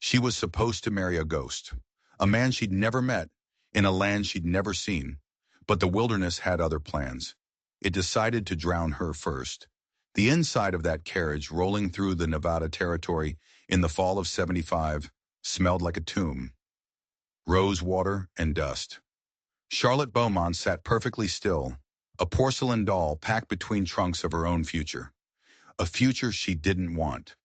She was supposed to marry a ghost, a man she'd never met, in a land she'd never seen. But the wilderness had other plans. It decided to drown her first. The inside of that carriage rolling through the Nevada territory in the fall of '75 smelled like a tomb. Rose water and dust. Charlotte Beaumont sat perfectly still, a porcelain doll packed between trunks of her own future. A future she didn't want.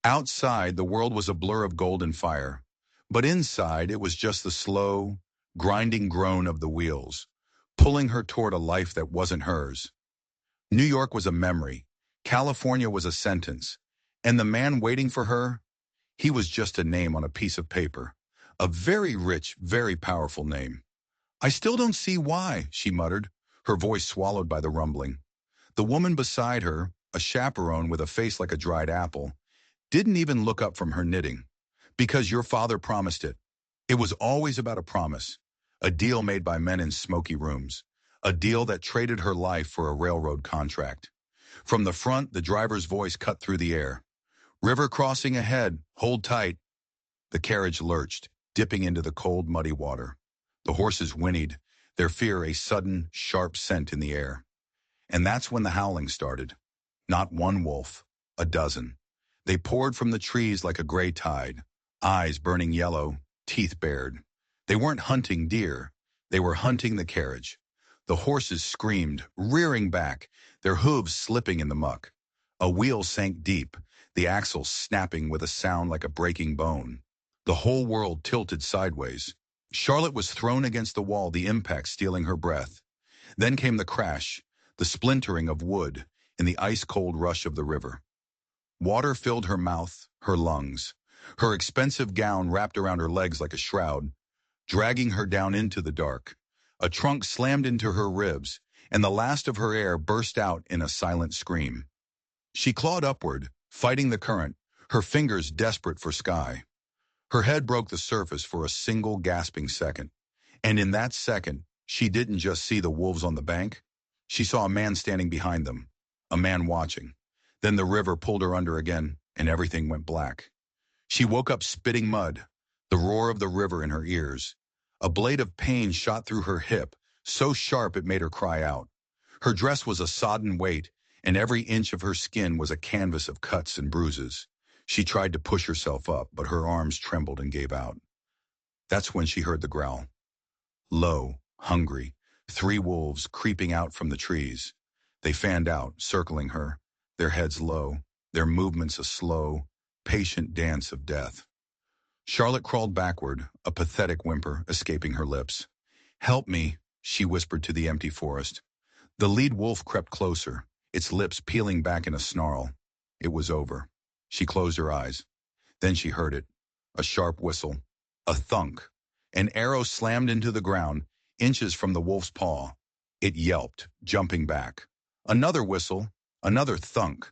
Outside, the world was a blur of gold and fire. But inside, it was just the slow, grinding groan of the wheels, pulling her toward a life that wasn't hers. New York was a memory. California was a sentence. And the man waiting for her, he was just a name on a piece of paper. A very rich, very powerful name. "I still don't see why," she muttered, her voice swallowed by the rumbling. The woman beside her, a chaperone with a face like a dried apple, didn't even look up from her knitting. "Because your father promised it." It was always about a promise. A deal made by men in smoky rooms. A deal that traded her life for a railroad contract. From the front, the driver's voice cut through the air. "River crossing ahead. Hold tight." The carriage lurched, dipping into the cold, muddy water. The horses whinnied, their fear a sudden, sharp scent in the air. And that's when the howling started. Not one wolf, a dozen. They poured from the trees like a gray tide, eyes burning yellow, teeth bared. They weren't hunting deer. They were hunting the carriage. The horses screamed, rearing back, their hooves slipping in the muck. A wheel sank deep, the axle snapping with a sound like a breaking bone. The whole world tilted sideways. Charlotte was thrown against the wall, the impact stealing her breath. Then came the crash, the splintering of wood, and the ice-cold rush of the river. Water filled her mouth, her lungs. Her expensive gown wrapped around her legs like a shroud, dragging her down into the dark. A trunk slammed into her ribs, and the last of her air burst out in a silent scream. She clawed upward, fighting the current, her fingers desperate for sky. Her head broke the surface for a single gasping second. And in that second, she didn't just see the wolves on the bank. She saw a man standing behind them, a man watching. Then the river pulled her under again, and everything went black. She woke up spitting mud, the roar of the river in her ears. A blade of pain shot through her hip, so sharp it made her cry out. Her dress was a sodden weight, and every inch of her skin was a canvas of cuts and bruises. She tried to push herself up, but her arms trembled and gave out. That's when she heard the growl. Low, hungry, 3 wolves creeping out from the trees. They fanned out, circling her, their heads low, their movements a slow, patient dance of death. Charlotte crawled backward, a pathetic whimper escaping her lips. "Help me," she whispered to the empty forest. The lead wolf crept closer, its lips peeling back in a snarl. It was over. She closed her eyes. Then she heard it. A sharp whistle. A thunk. An arrow slammed into the ground, inches from the wolf's paw. It yelped, jumping back. Another whistle. Another thunk.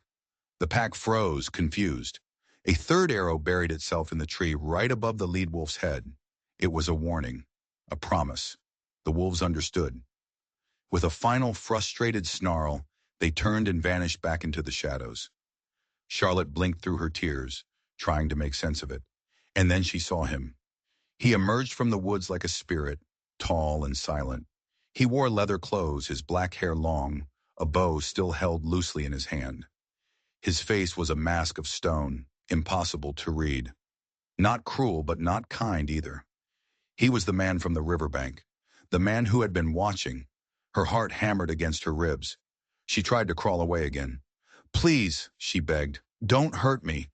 The pack froze, confused. A third arrow buried itself in the tree right above the lead wolf's head. It was a warning. A promise. The wolves understood. With a final frustrated snarl, they turned and vanished back into the shadows. Charlotte blinked through her tears, trying to make sense of it. And then she saw him. He emerged from the woods like a spirit, tall and silent. He wore leather clothes, his black hair long, a bow still held loosely in his hand. His face was a mask of stone, impossible to read. Not cruel, but not kind either. He was the man from the riverbank, the man who had been watching. Her heart hammered against her ribs. She tried to crawl away again. "Please," she begged, "don't hurt me."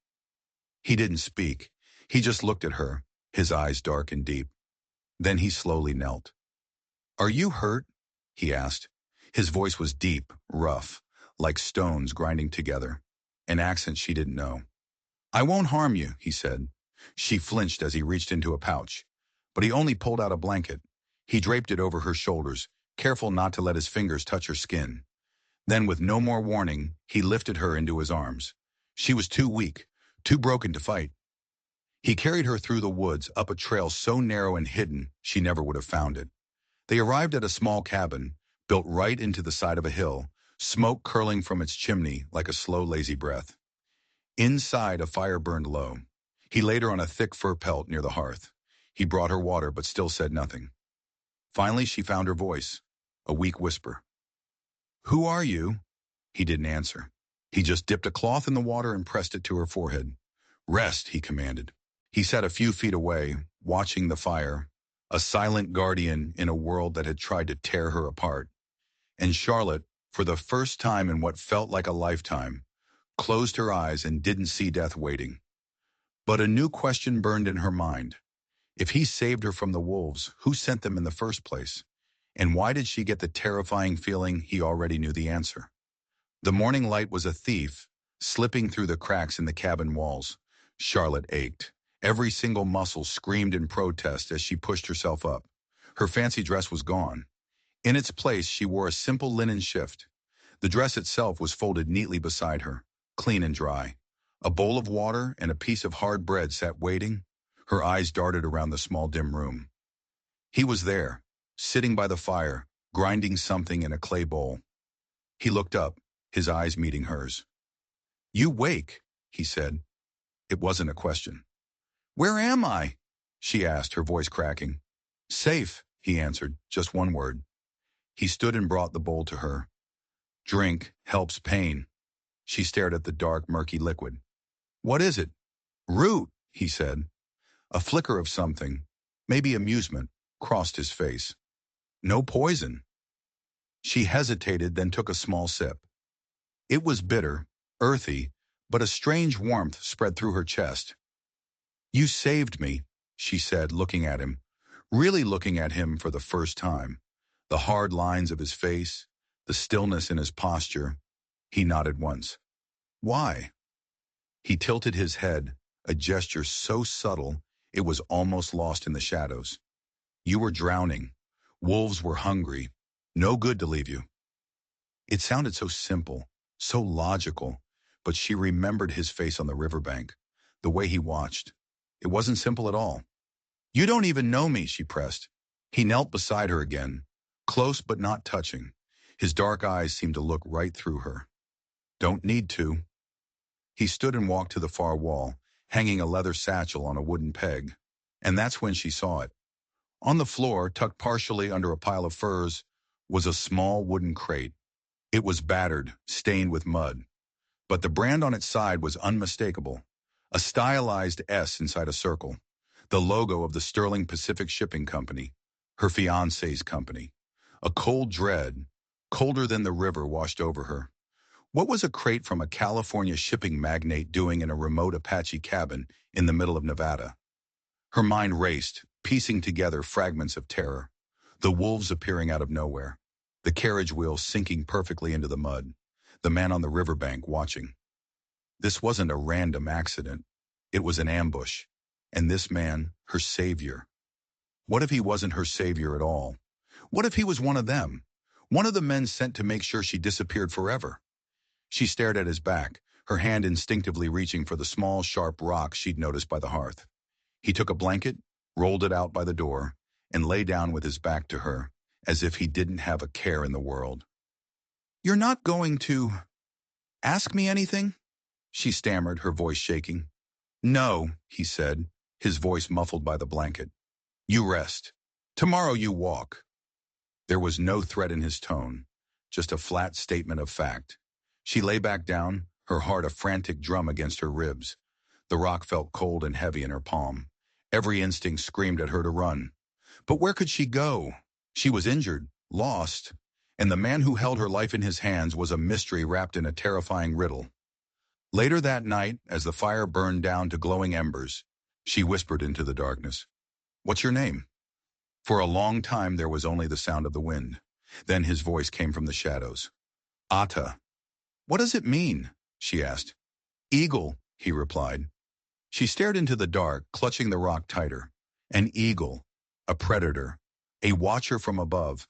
He didn't speak. He just looked at her, his eyes dark and deep. Then he slowly knelt. "Are you hurt?" he asked. His voice was deep, rough, like stones grinding together, an accent she didn't know. "I won't harm you," he said. She flinched as he reached into a pouch, but he only pulled out a blanket. He draped it over her shoulders, careful not to let his fingers touch her skin. Then, with no more warning, he lifted her into his arms. She was too weak, too broken to fight. He carried her through the woods, up a trail so narrow and hidden she never would have found it. They arrived at a small cabin, built right into the side of a hill, smoke curling from its chimney like a slow, lazy breath. Inside, a fire burned low. He laid her on a thick fur pelt near the hearth. He brought her water but still said nothing. Finally, she found her voice, a weak whisper. "Who are you?" He didn't answer. He just dipped a cloth in the water and pressed it to her forehead. "Rest," he commanded. He sat a few feet away, watching the fire, a silent guardian in a world that had tried to tear her apart. And Charlotte, for the first time in what felt like a lifetime, closed her eyes and didn't see death waiting. But a new question burned in her mind. If he saved her from the wolves, who sent them in the first place? And why did she get the terrifying feeling he already knew the answer? The morning light was a thief, slipping through the cracks in the cabin walls. Charlotte ached. Every single muscle screamed in protest as she pushed herself up. Her fancy dress was gone. In its place, she wore a simple linen shift. The dress itself was folded neatly beside her, clean and dry. A bowl of water and a piece of hard bread sat waiting. Her eyes darted around the small dim room. He was there, sitting by the fire, grinding something in a clay bowl. He looked up, his eyes meeting hers. "You wake," he said. It wasn't a question. "Where am I?" she asked, her voice cracking. "Safe," he answered, just one word. He stood and brought the bowl to her. "Drink helps pain." She stared at the dark, murky liquid. "What is it?" "Root," he said. A flicker of something, maybe amusement, crossed his face. "No poison." She hesitated, then took a small sip. It was bitter, earthy, but a strange warmth spread through her chest. "You saved me," she said, looking at him, really looking at him for the first time. The hard lines of his face, the stillness in his posture. He nodded once. "Why?" He tilted his head, a gesture so subtle it was almost lost in the shadows. "You were drowning. Wolves were hungry. No good to leave you." It sounded so simple, so logical, but she remembered his face on the riverbank, the way he watched. It wasn't simple at all. "You don't even know me," she pressed. He knelt beside her again, close but not touching. His dark eyes seemed to look right through her. "Don't need to." He stood and walked to the far wall, hanging a leather satchel on a wooden peg. And that's when she saw it. On the floor, tucked partially under a pile of furs, was a small wooden crate. It was battered, stained with mud, but the brand on its side was unmistakable. A stylized S inside a circle. The logo of the Sterling Pacific Shipping Company, her fiancé's company. A cold dread, colder than the river, washed over her. What was a crate from a California shipping magnate doing in a remote Apache cabin in the middle of Nevada? Her mind raced, piecing together fragments of terror. The wolves appearing out of nowhere. The carriage wheel sinking perfectly into the mud. The man on the riverbank watching. This wasn't a random accident. It was an ambush. And this man, her savior. What if he wasn't her savior at all? What if he was one of them? One of the men sent to make sure she disappeared forever? She stared at his back, her hand instinctively reaching for the small, sharp rock she'd noticed by the hearth. He took a blanket, rolled it out by the door, and lay down with his back to her, as if he didn't have a care in the world. "You're not going to ask me anything?" she stammered, her voice shaking. "No," he said, his voice muffled by the blanket. "You rest. Tomorrow you walk." There was no threat in his tone, just a flat statement of fact. She lay back down, her heart a frantic drum against her ribs. The rock felt cold and heavy in her palm. Every instinct screamed at her to run. But where could she go? She was injured, lost, and the man who held her life in his hands was a mystery wrapped in a terrifying riddle. Later that night, as the fire burned down to glowing embers, she whispered into the darkness, "What's your name?" For a long time there was only the sound of the wind. Then his voice came from the shadows. "Ata." "What does it mean?" she asked. "Eagle," he replied. She stared into the dark, clutching the rock tighter. An eagle, a predator, a watcher from above.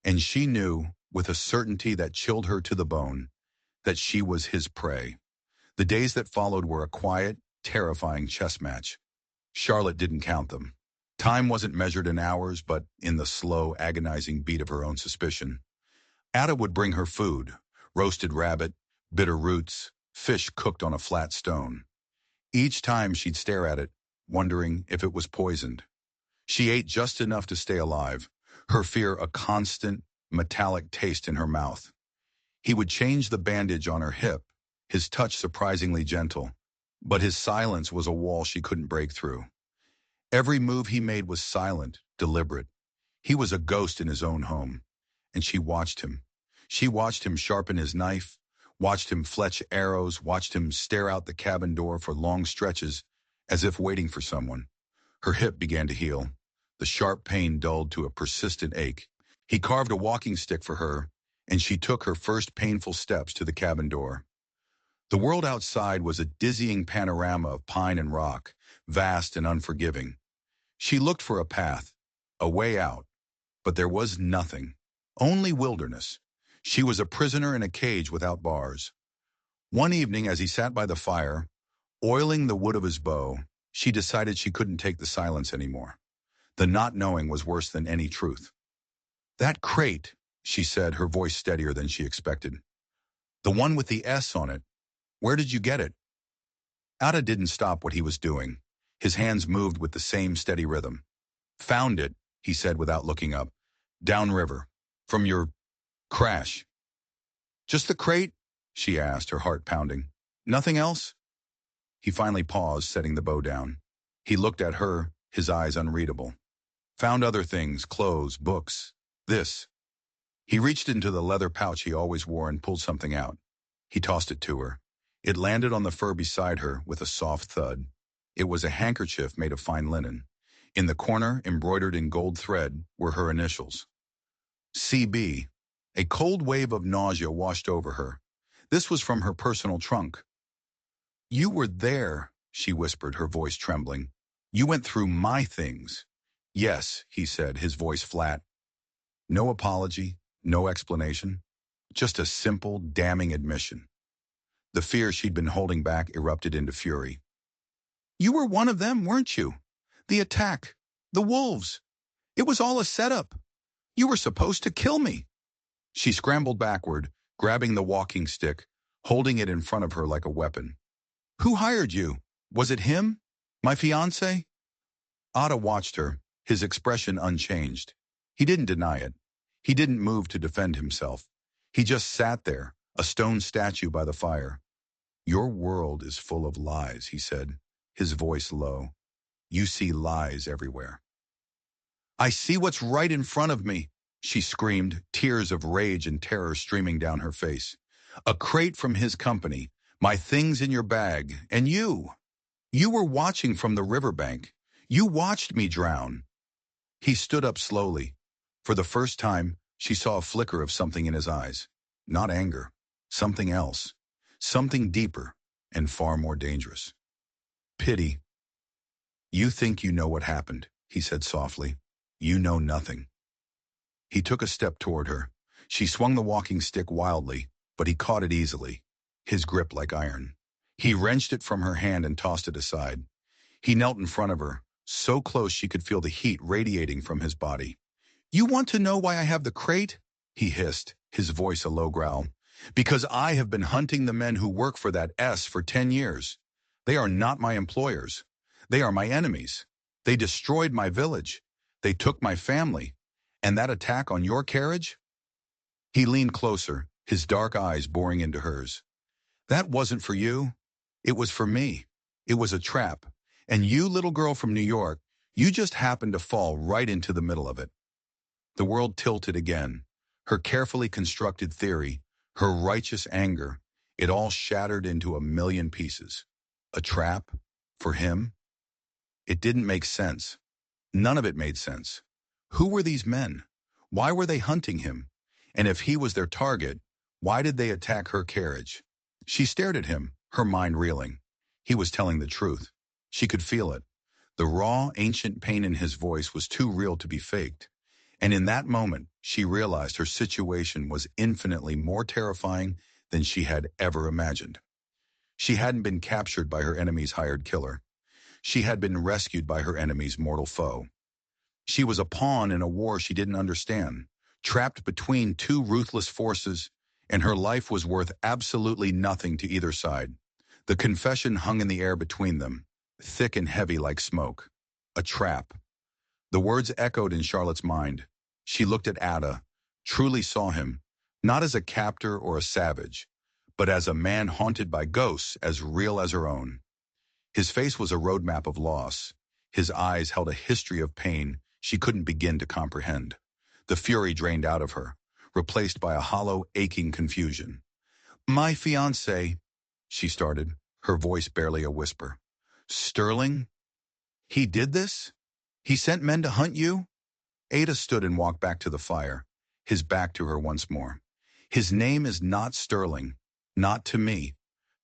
And she knew, with a certainty that chilled her to the bone, that she was his prey. The days that followed were a quiet, terrifying chess match. Charlotte didn't count them. Time wasn't measured in hours, but in the slow, agonizing beat of her own suspicion. Ada would bring her food, roasted rabbit, bitter roots, fish cooked on a flat stone. Each time she'd stare at it, wondering if it was poisoned. She ate just enough to stay alive, her fear a constant, metallic taste in her mouth. He would change the bandage on her hip, his touch surprisingly gentle, but his silence was a wall she couldn't break through. Every move he made was silent, deliberate. He was a ghost in his own home, and she watched him. She watched him sharpen his knife, watched him fletch arrows, watched him stare out the cabin door for long stretches, as if waiting for someone. Her hip began to heal. The sharp pain dulled to a persistent ache. He carved a walking stick for her, and she took her first painful steps to the cabin door. The world outside was a dizzying panorama of pine and rock, vast and unforgiving. She looked for a path, a way out, but there was nothing. Only wilderness. She was a prisoner in a cage without bars. One evening, as he sat by the fire, oiling the wood of his bow, she decided she couldn't take the silence anymore. The not knowing was worse than any truth. "That crate," she said, her voice steadier than she expected. "The one with the S on it. Where did you get it?" Ada didn't stop what he was doing. His hands moved with the same steady rhythm. "Found it," he said without looking up. "Downriver. From your crash." "Just the crate?" she asked, her heart pounding. "Nothing else?" He finally paused, setting the bow down. He looked at her, his eyes unreadable. "Found other things, clothes, books. This." He reached into the leather pouch he always wore and pulled something out. He tossed it to her. It landed on the fur beside her with a soft thud. It was a handkerchief made of fine linen. In the corner, embroidered in gold thread, were her initials. CB. A cold wave of nausea washed over her. This was from her personal trunk. "You were there," she whispered, her voice trembling. "You went through my things." "Yes," he said, his voice flat. No apology, no explanation. Just a simple, damning admission. The fear she'd been holding back erupted into fury. "You were one of them, weren't you? The attack. The wolves. It was all a setup. You were supposed to kill me." She scrambled backward, grabbing the walking stick, holding it in front of her like a weapon. "Who hired you? Was it him? My fiancé?" Ada watched her, his expression unchanged. He didn't deny it. He didn't move to defend himself. He just sat there, a stone statue by the fire. "Your world is full of lies," he said, his voice low. "You see lies everywhere." "I see what's right in front of me," she screamed, tears of rage and terror streaming down her face. "A crate from his company, my things in your bag, and you. You were watching from the riverbank. You watched me drown." He stood up slowly. For the first time, she saw a flicker of something in his eyes. Not anger. Something else. Something deeper and far more dangerous. "Pity." "You think you know what happened," he said softly. "You know nothing." He took a step toward her. She swung the walking stick wildly, but he caught it easily, his grip like iron. He wrenched it from her hand and tossed it aside. He knelt in front of her, so close she could feel the heat radiating from his body. "You want to know why I have the crate?" he hissed, his voice a low growl. "Because I have been hunting the men who work for that S for 10 years. They are not my employers. They are my enemies. They destroyed my village. They took my family. And that attack on your carriage?" He leaned closer, his dark eyes boring into hers. "That wasn't for you. It was for me. It was a trap. And you, little girl from New York, you just happened to fall right into the middle of it." The world tilted again. Her carefully constructed theory, her righteous anger, it all shattered into a million pieces. A trap? For him? It didn't make sense. None of it made sense. Who were these men? Why were they hunting him? And if he was their target, why did they attack her carriage? She stared at him, her mind reeling. He was telling the truth. She could feel it. The raw, ancient pain in his voice was too real to be faked. And in that moment, she realized her situation was infinitely more terrifying than she had ever imagined. She hadn't been captured by her enemy's hired killer. She had been rescued by her enemy's mortal foe. She was a pawn in a war she didn't understand, trapped between two ruthless forces, and her life was worth absolutely nothing to either side. The confession hung in the air between them, thick and heavy like smoke. A trap. The words echoed in Charlotte's mind. She looked at Ada, truly saw him, not as a captor or a savage, but as a man haunted by ghosts as real as her own. His face was a roadmap of loss. His eyes held a history of pain she couldn't begin to comprehend. The fury drained out of her, replaced by a hollow, aching confusion. "My fiancé," she started, her voice barely a whisper. "Sterling? He did this? He sent men to hunt you?" Ada stood and walked back to the fire, his back to her once more. "His name is not Sterling. Not to me.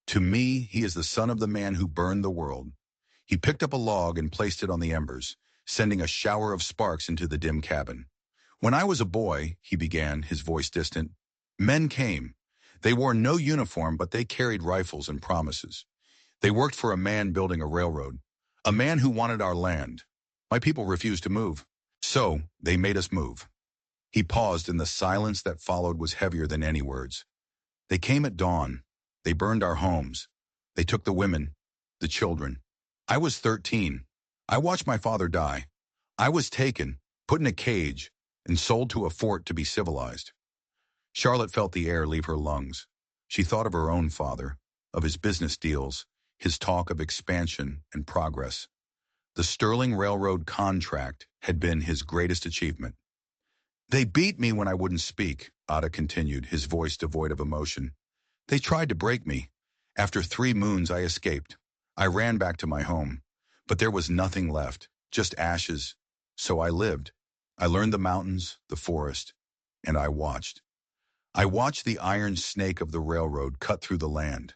To me, he is the son of the man who burned the world." He picked up a log and placed it on the embers, sending a shower of sparks into the dim cabin. "When I was a boy," he began, his voice distant, "men came. They wore no uniform, but they carried rifles and promises. They worked for a man building a railroad, a man who wanted our land. My people refused to move. So, they made us move." He paused, and the silence that followed was heavier than any words. "They came at dawn. They burned our homes. They took the women, the children. I was 13. I watched my father die. I was taken, put in a cage, and sold to a fort to be civilized." Charlotte felt the air leave her lungs. She thought of her own father, of his business deals, his talk of expansion and progress. The Sterling Railroad contract had been his greatest achievement. "They beat me when I wouldn't speak," Ada continued, his voice devoid of emotion. "They tried to break me. After 3 moons, I escaped. I ran back to my home. But there was nothing left, just ashes. So I lived. I learned the mountains, the forest, and I watched. I watched the iron snake of the railroad cut through the land.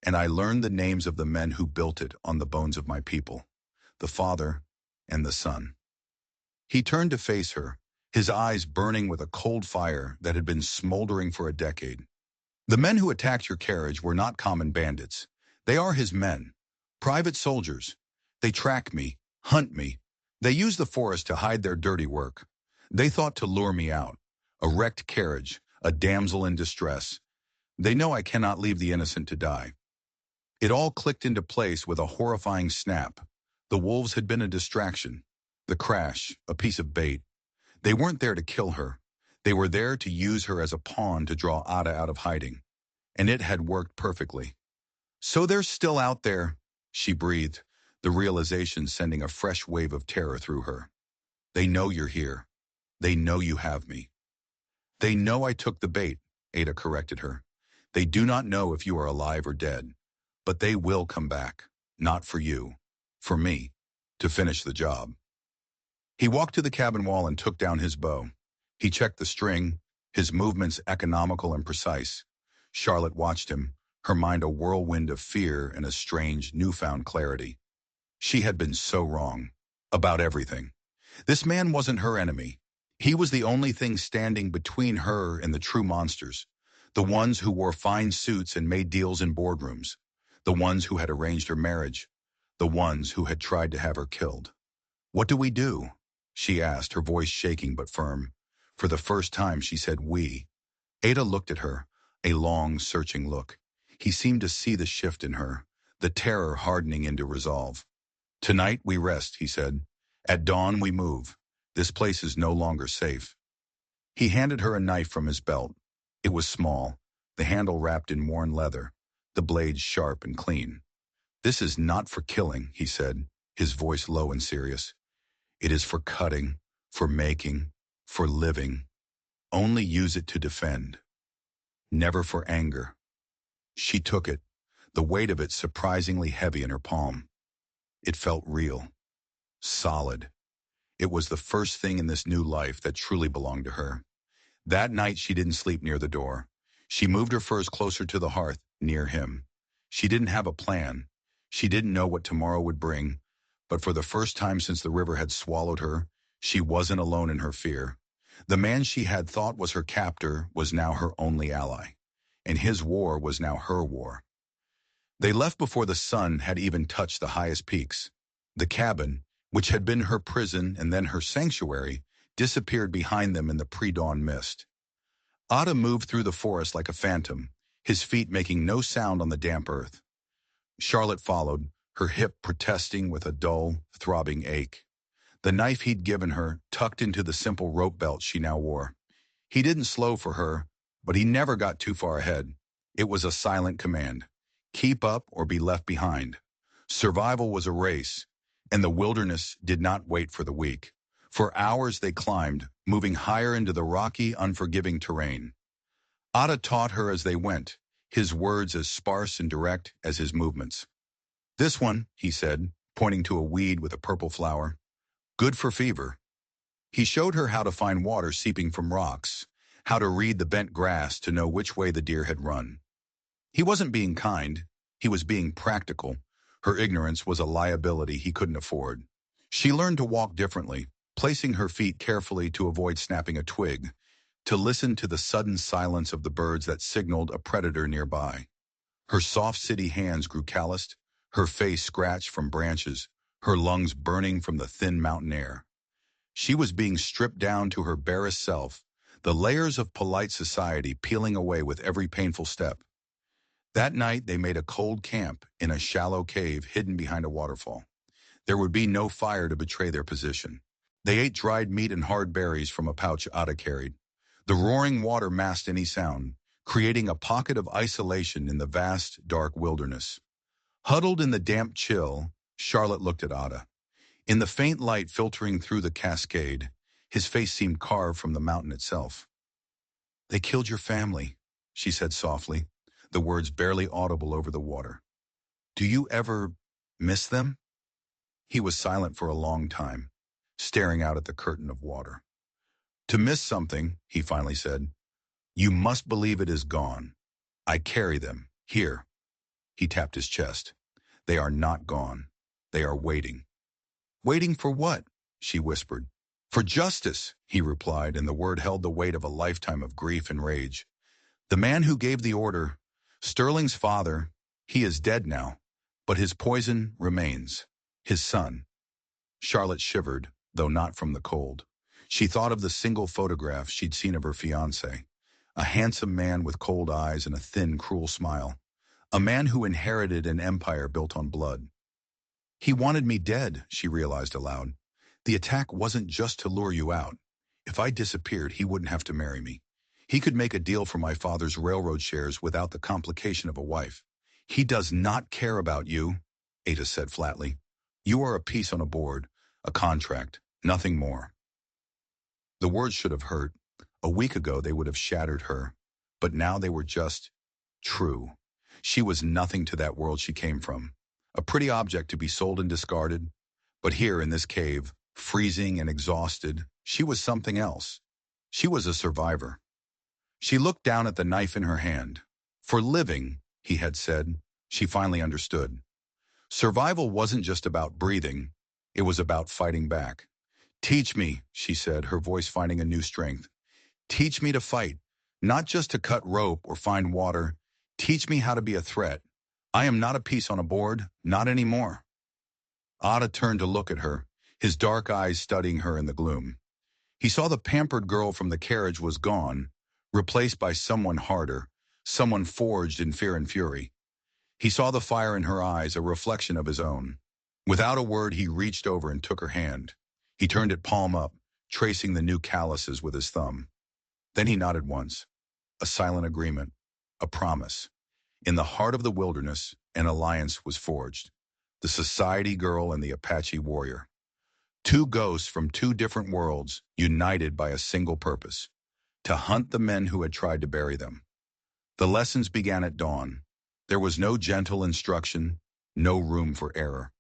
And I learned the names of the men who built it on the bones of my people, the father and the son." He turned to face her, his eyes burning with a cold fire that had been smoldering for a decade. "The men who attacked your carriage were not common bandits. They are his men, private soldiers. They track me, hunt me. They use the forest to hide their dirty work. They thought to lure me out. A wrecked carriage, a damsel in distress. They know I cannot leave the innocent to die." It all clicked into place with a horrifying snap. The wolves had been a distraction. The crash, a piece of bait. They weren't there to kill her. They were there to use her as a pawn to draw Ada out of hiding. And it had worked perfectly. "So they're still out there," she breathed, the realization sending a fresh wave of terror through her. "They know you're here. They know you have me." "They know I took the bait," Ada corrected her. "They do not know if you are alive or dead. But they will come back. Not for you. For me. To finish the job." He walked to the cabin wall and took down his bow. He checked the string, his movements economical and precise. Charlotte watched him, her mind a whirlwind of fear and a strange, newfound clarity. She had been so wrong. About everything. This man wasn't her enemy. He was the only thing standing between her and the true monsters. The ones who wore fine suits and made deals in boardrooms. The ones who had arranged her marriage. The ones who had tried to have her killed. "What do we do?" she asked, her voice shaking but firm. For the first time she said we. Ada looked at her, a long, searching look. He seemed to see the shift in her, the terror hardening into resolve. "Tonight we rest," he said. "At dawn we move. This place is no longer safe." He handed her a knife from his belt. It was small, the handle wrapped in worn leather, the blade sharp and clean. "This is not for killing," he said, his voice low and serious. "It is for cutting, for making, for living. Only use it to defend. Never for anger." She took it, the weight of it surprisingly heavy in her palm. It felt real, solid. It was the first thing in this new life that truly belonged to her. That night she didn't sleep near the door. She moved her furs closer to the hearth, near him. She didn't have a plan. She didn't know what tomorrow would bring, but for the first time since the river had swallowed her, she wasn't alone in her fear. The man she had thought was her captor was now her only ally, and his war was now her war. They left before the sun had even touched the highest peaks. The cabin, which had been her prison and then her sanctuary, disappeared behind them in the pre-dawn mist. Ada moved through the forest like a phantom, his feet making no sound on the damp earth. Charlotte followed, her hip protesting with a dull, throbbing ache. The knife he'd given her tucked into the simple rope belt she now wore. He didn't slow for her, but he never got too far ahead. It was a silent command. Keep up or be left behind. Survival was a race, and the wilderness did not wait for the weak. For hours they climbed, moving higher into the rocky, unforgiving terrain. Ada taught her as they went, his words as sparse and direct as his movements. This one, he said, pointing to a weed with a purple flower, good for fever. He showed her how to find water seeping from rocks, how to read the bent grass to know which way the deer had run. He wasn't being kind, he was being practical. Her ignorance was a liability he couldn't afford. She learned to walk differently, placing her feet carefully to avoid snapping a twig, to listen to the sudden silence of the birds that signaled a predator nearby. Her soft city hands grew calloused, her face scratched from branches, her lungs burning from the thin mountain air. She was being stripped down to her barest self, the layers of polite society peeling away with every painful step. That night they made a cold camp in a shallow cave hidden behind a waterfall. There would be no fire to betray their position. They ate dried meat and hard berries from a pouch Ada carried. The roaring water masked any sound, creating a pocket of isolation in the vast, dark wilderness. Huddled in the damp chill, Charlotte looked at Ada. In the faint light filtering through the cascade, his face seemed carved from the mountain itself. "They killed your family," she said softly, the words barely audible over the water. "Do you ever miss them?" He was silent for a long time, staring out at the curtain of water. "To miss something," he finally said, "you must believe it is gone. I carry them, here." He tapped his chest. "They are not gone. They are waiting." "Waiting for what?" she whispered. "For justice," he replied, and the word held the weight of a lifetime of grief and rage. "The man who gave the order, Sterling's father, he is dead now, but his poison remains. His son." Charlotte shivered, though not from the cold. She thought of the single photograph she'd seen of her fiancé, a handsome man with cold eyes and a thin, cruel smile, a man who inherited an empire built on blood. "He wanted me dead," she realized aloud. "The attack wasn't just to lure you out. If I disappeared, he wouldn't have to marry me. He could make a deal for my father's railroad shares without the complication of a wife." "He does not care about you," Ada said flatly. "You are a piece on a board, a contract, nothing more." The words should have hurt. A week ago they would have shattered her, but now they were just true. She was nothing to that world she came from. A pretty object to be sold and discarded. But here in this cave, freezing and exhausted, she was something else. She was a survivor. She looked down at the knife in her hand. For living, he had said, she finally understood. Survival wasn't just about breathing, it was about fighting back. "Teach me," she said, her voice finding a new strength. "Teach me to fight, not just to cut rope or find water. Teach me how to be a threat. I am not a piece on a board, not anymore." Ada turned to look at her, his dark eyes studying her in the gloom. He saw the pampered girl from the carriage was gone, replaced by someone harder, someone forged in fear and fury. He saw the fire in her eyes, a reflection of his own. Without a word, he reached over and took her hand. He turned it palm up, tracing the new calluses with his thumb. Then he nodded once. A silent agreement, a promise. In the heart of the wilderness, an alliance was forged. The society girl and the Apache warrior. Two ghosts from two different worlds, united by a single purpose: to hunt the men who had tried to bury them. The lessons began at dawn. There was no gentle instruction, no room for error.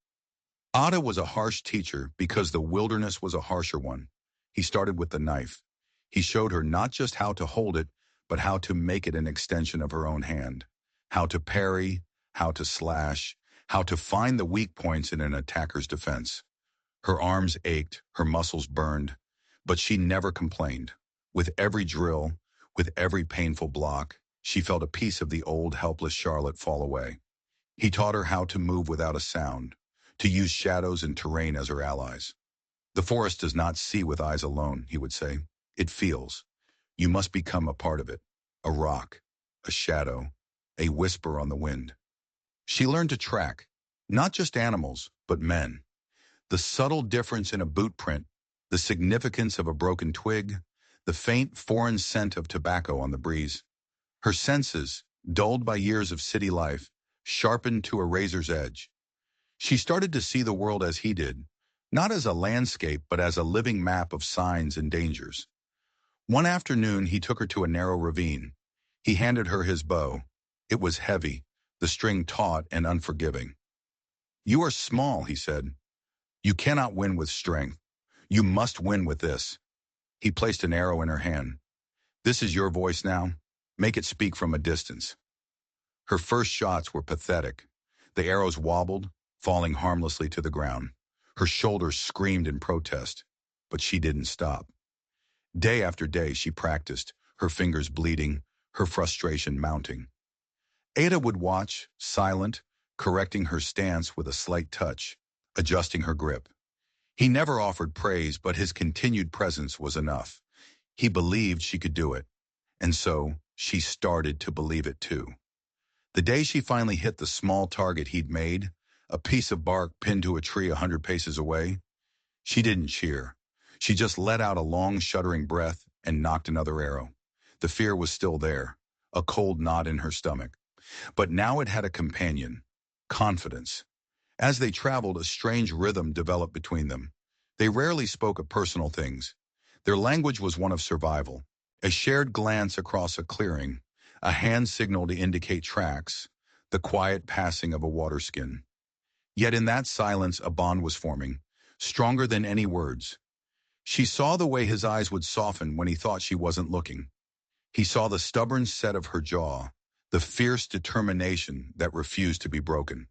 Ada was a harsh teacher because the wilderness was a harsher one. He started with the knife. He showed her not just how to hold it, but how to make it an extension of her own hand. How to parry, how to slash, how to find the weak points in an attacker's defense. Her arms ached, her muscles burned, but she never complained. With every drill, with every painful block, she felt a piece of the old, helpless Charlotte fall away. He taught her how to move without a sound, to use shadows and terrain as her allies. "The forest does not see with eyes alone," he would say. "It feels. You must become a part of it. A rock, a shadow, a whisper on the wind." She learned to track, not just animals, but men. The subtle difference in a boot print, the significance of a broken twig, the faint foreign scent of tobacco on the breeze. Her senses, dulled by years of city life, sharpened to a razor's edge. She started to see the world as he did, not as a landscape, but as a living map of signs and dangers. One afternoon, he took her to a narrow ravine. He handed her his bow. It was heavy, the string taut and unforgiving. "You are small," he said. "You cannot win with strength. You must win with this." He placed an arrow in her hand. "This is your voice now. Make it speak from a distance." Her first shots were pathetic. The arrows wobbled, falling harmlessly to the ground. Her shoulders screamed in protest, but she didn't stop. Day after day she practiced, her fingers bleeding, her frustration mounting. Ada would watch, silent, correcting her stance with a slight touch, adjusting her grip. He never offered praise, but his continued presence was enough. He believed she could do it, and so she started to believe it too. The day she finally hit the small target he'd made, a piece of bark pinned to a tree 100 paces away, she didn't cheer. She just let out a long, shuddering breath and knocked another arrow. The fear was still there, a cold knot in her stomach. But now it had a companion, confidence. As they traveled, a strange rhythm developed between them. They rarely spoke of personal things. Their language was one of survival. A shared glance across a clearing, a hand signal to indicate tracks, the quiet passing of a waterskin. Yet in that silence a bond was forming, stronger than any words. She saw the way his eyes would soften when he thought she wasn't looking. He saw the stubborn set of her jaw, the fierce determination that refused to be broken.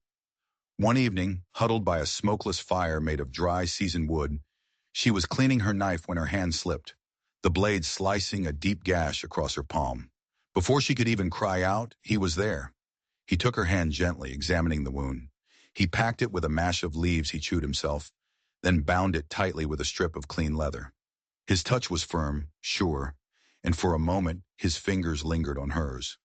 One evening, huddled by a smokeless fire made of dry, seasoned wood, she was cleaning her knife when her hand slipped, the blade slicing a deep gash across her palm. Before she could even cry out, he was there. He took her hand gently, examining the wound. He packed it with a mash of leaves he chewed himself, then bound it tightly with a strip of clean leather. His touch was firm, sure, and for a moment his fingers lingered on hers.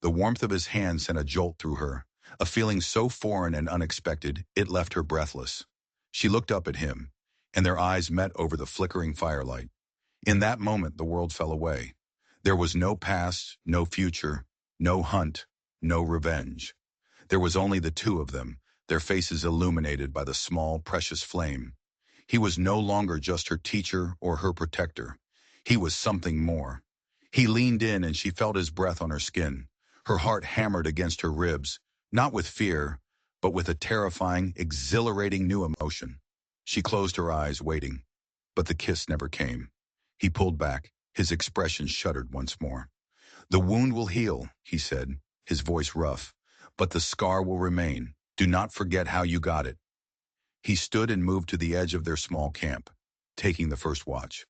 The warmth of his hand sent a jolt through her, a feeling so foreign and unexpected it left her breathless. She looked up at him, and their eyes met over the flickering firelight. In that moment the world fell away. There was no past, no future, no hunt, no revenge. There was only the two of them, their faces illuminated by the small, precious flame. He was no longer just her teacher or her protector. He was something more. He leaned in and she felt his breath on her skin. Her heart hammered against her ribs, not with fear, but with a terrifying, exhilarating new emotion. She closed her eyes, waiting, but the kiss never came. He pulled back, his expression shuddered once more. "The wound will heal," he said, his voice rough, "but the scar will remain. Do not forget how you got it." He stood and moved to the edge of their small camp, taking the first watch.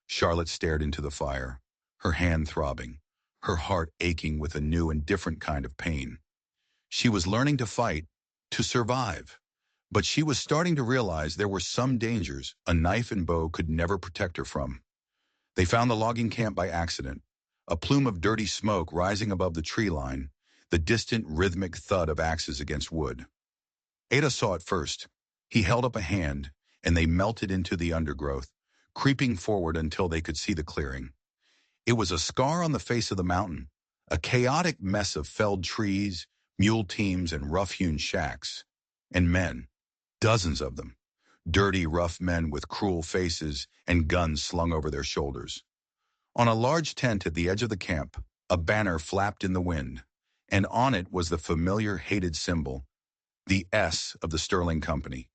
Charlotte stared into the fire, her hand throbbing, her heart aching with a new and different kind of pain. She was learning to fight, to survive, but she was starting to realize there were some dangers a knife and bow could never protect her from. They found the logging camp by accident, a plume of dirty smoke rising above the tree line, the distant rhythmic thud of axes against wood. Ada saw it first. He held up a hand, and they melted into the undergrowth, creeping forward until they could see the clearing. It was a scar on the face of the mountain, a chaotic mess of felled trees, mule teams, and rough-hewn shacks. And men, dozens of them, dirty, rough men with cruel faces and guns slung over their shoulders. On a large tent at the edge of the camp, a banner flapped in the wind, and on it was the familiar hated symbol, the S of the Sterling Company.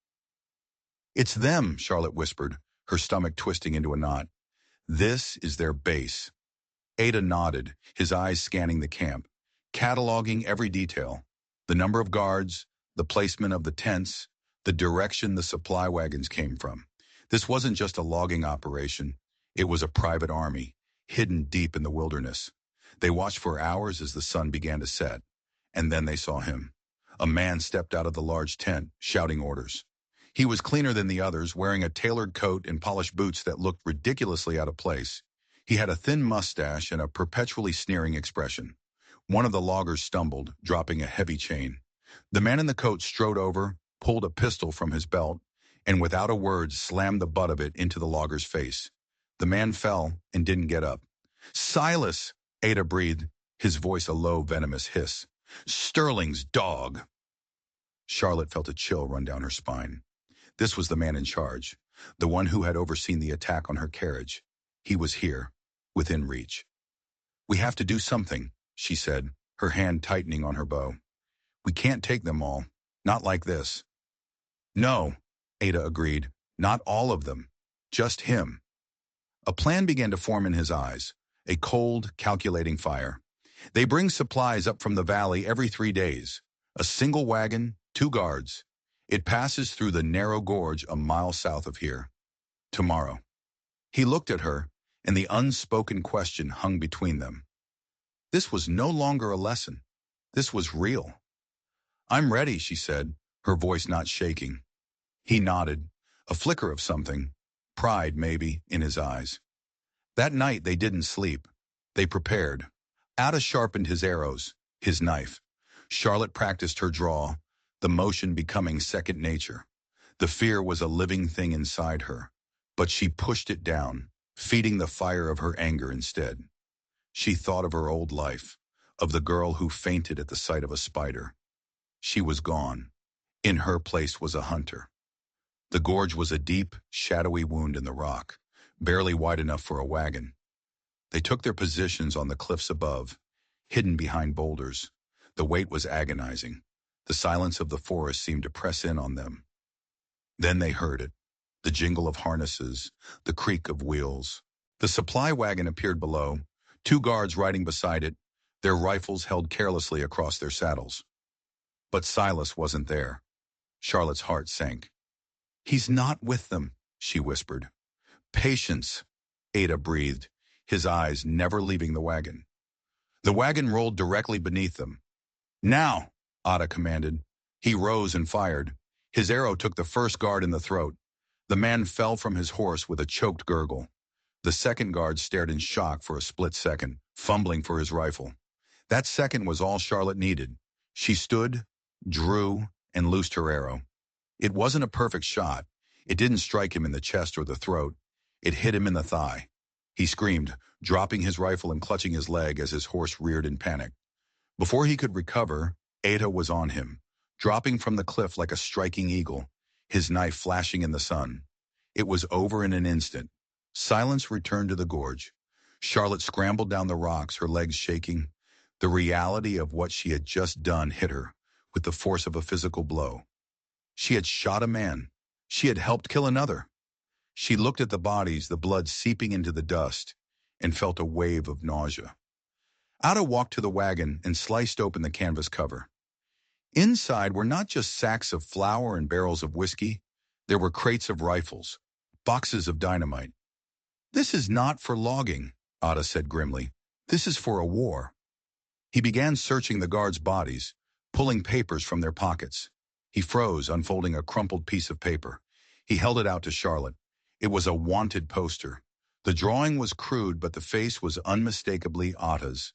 "It's them," Charlotte whispered, her stomach twisting into a knot. "This is their base." Ada nodded, his eyes scanning the camp, cataloging every detail. The number of guards, the placement of the tents, the direction the supply wagons came from. This wasn't just a logging operation. It was a private army, hidden deep in the wilderness. They watched for hours as the sun began to set, and then they saw him. A man stepped out of the large tent, shouting orders. He was cleaner than the others, wearing a tailored coat and polished boots that looked ridiculously out of place. He had a thin mustache and a perpetually sneering expression. One of the loggers stumbled, dropping a heavy chain. The man in the coat strode over, pulled a pistol from his belt, and without a word slammed the butt of it into the logger's face. The man fell and didn't get up. "Silas!" Ada breathed, his voice a low, venomous hiss. "Sterling's dog!" Charlotte felt a chill run down her spine. This was the man in charge, the one who had overseen the attack on her carriage. He was here, within reach. "We have to do something," she said, her hand tightening on her bow. "We can't take them all. Not like this." "No," Ada agreed. "Not all of them. Just him." A plan began to form in his eyes, a cold, calculating fire. "They bring supplies up from the valley every 3 days. A single wagon, 2 guards. It passes through the narrow gorge a mile south of here. Tomorrow." He looked at her, and the unspoken question hung between them. This was no longer a lesson. This was real. "I'm ready," she said, her voice not shaking. He nodded, a flicker of something, pride maybe, in his eyes. That night they didn't sleep. They prepared. Ada sharpened his arrows, his knife. Charlotte practiced her draw, the motion becoming second nature. The fear was a living thing inside her, but she pushed it down, feeding the fire of her anger instead. She thought of her old life, of the girl who fainted at the sight of a spider. She was gone. In her place was a hunter. The gorge was a deep, shadowy wound in the rock, barely wide enough for a wagon. They took their positions on the cliffs above, hidden behind boulders. The weight was agonizing. The silence of the forest seemed to press in on them. Then they heard it, the jingle of harnesses, the creak of wheels. The supply wagon appeared below, 2 guards riding beside it, their rifles held carelessly across their saddles. But Silas wasn't there. Charlotte's heart sank. "He's not with them," she whispered. "Patience," Ada breathed, his eyes never leaving the wagon. The wagon rolled directly beneath them. "Now," Ada commanded. He rose and fired. His arrow took the first guard in the throat. The man fell from his horse with a choked gurgle. The second guard stared in shock for a split second, fumbling for his rifle. That second was all Charlotte needed. She stood, drew, and loosed her arrow. It wasn't a perfect shot. It didn't strike him in the chest or the throat. It hit him in the thigh. He screamed, dropping his rifle and clutching his leg as his horse reared in panic. Before he could recover, Ada was on him, dropping from the cliff like a striking eagle, his knife flashing in the sun. It was over in an instant. Silence returned to the gorge. Charlotte scrambled down the rocks, her legs shaking. The reality of what she had just done hit her with the force of a physical blow. She had shot a man. She had helped kill another. She looked at the bodies, the blood seeping into the dust, and felt a wave of nausea. Ada walked to the wagon and sliced open the canvas cover. Inside were not just sacks of flour and barrels of whiskey. There were crates of rifles, boxes of dynamite. "This is not for logging," Ada said grimly. "This is for a war." He began searching the guards' bodies, pulling papers from their pockets. He froze, unfolding a crumpled piece of paper. He held it out to Charlotte. It was a wanted poster. The drawing was crude, but the face was unmistakably Ada's.